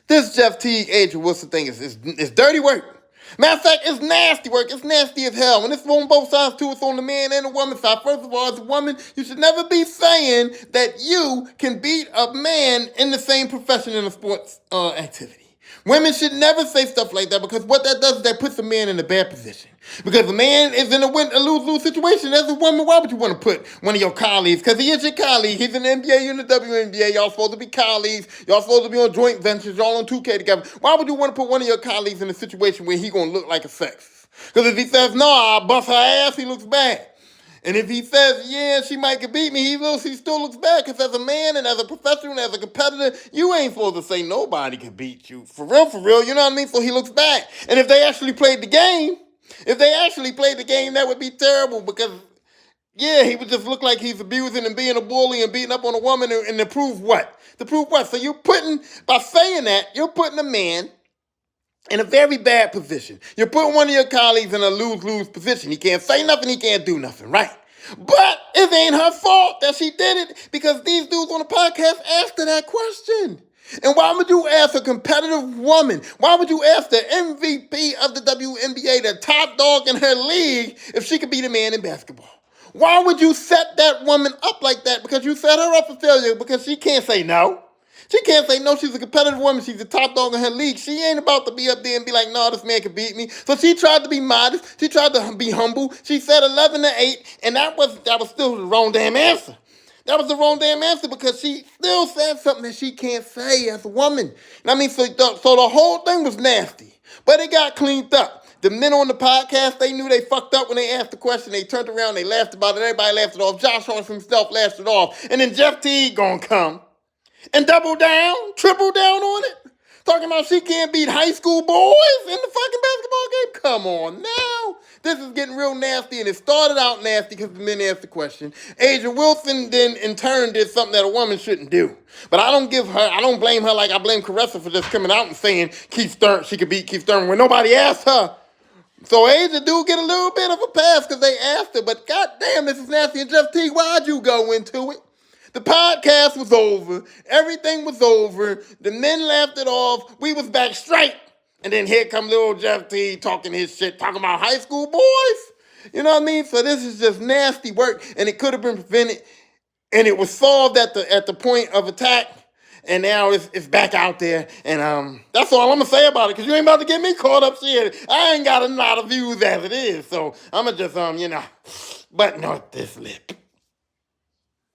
This Jeff Teague, Adrian Wilson thing is dirty work. Matter of fact, it's nasty work. It's nasty as hell. And it's on both sides too. It's on the man and the woman side. First of all, as a woman, you should never be saying that you can beat a man in the same profession in a sports activity. Women should never say stuff like that because what that does is that puts a man in a bad position. Because a man is in a lose-lose situation. As a woman, why would you want to put one of your colleagues? Because he is your colleague. He's in the NBA, you're in the WNBA. Y'all supposed to be colleagues. Y'all supposed to be on joint ventures. Y'all on 2K together. Why would you want to put one of your colleagues in a situation where he going to look like a sexist? Because if he says, no, I'll bust her ass, he looks bad. And if he says, yeah, she might could beat me, he still looks bad. Because as a man and as a professional and as a competitor, you ain't supposed to say nobody can beat you. For real, you know what I mean? So he looks bad. And if they actually played the game, that would be terrible because, yeah, he would just look like he's abusing and being a bully and beating up on a woman and to prove what? To prove what? So by saying that, you're putting a man in a very bad position. You're putting one of your colleagues in a lose-lose position. He can't say nothing, he can't do nothing, right? But it ain't her fault that she did it because these dudes on the podcast asked her that question. And why would you ask a competitive woman? Why would you ask the MVP of the WNBA, the top dog in her league, if she could be the man in basketball? Why would you set that woman up like that? Because you set her up for failure because she can't say no. She can't say no. She's a competitive woman. She's the top dog in her league. She ain't about to be up there and be like, no, this man can beat me. So she tried to be modest. She tried to be humble. She said 11-8, and that was still the wrong damn answer. That was the wrong damn answer because she still said something that she can't say as a woman. I mean, so the whole thing was nasty, but it got cleaned up. The men on the podcast, they knew they fucked up when they asked the question. They turned around, they laughed about it. Everybody laughed it off. Josh Harris himself laughed it off. And then Jeff Teague gonna come and double down, triple down on it. Talking about she can't beat high school boys in the fucking basketball game. Come on now. This is getting real nasty, and it started out nasty because the men asked the question. Adrian Wilson then, in turn, did something that a woman shouldn't do. But I don't blame her like I blame Caressa for just coming out and saying she could beat Keith Thurman when nobody asked her. So Adrian do get a little bit of a pass because they asked her, but goddamn, this is nasty. And Jeff Teague, why'd you go into it? The podcast was over. Everything was over. The men laughed it off. We was back straight. And then here come little Jeff Teague talking his shit, talking about high school boys. You know what I mean? So this is just nasty work, and it could have been prevented. And it was solved at the point of attack. And now it's back out there. And that's all I'm going to say about it, because you ain't about to get me caught up shit. I ain't got a lot of views as it is. So I'm going to just, button up this lip.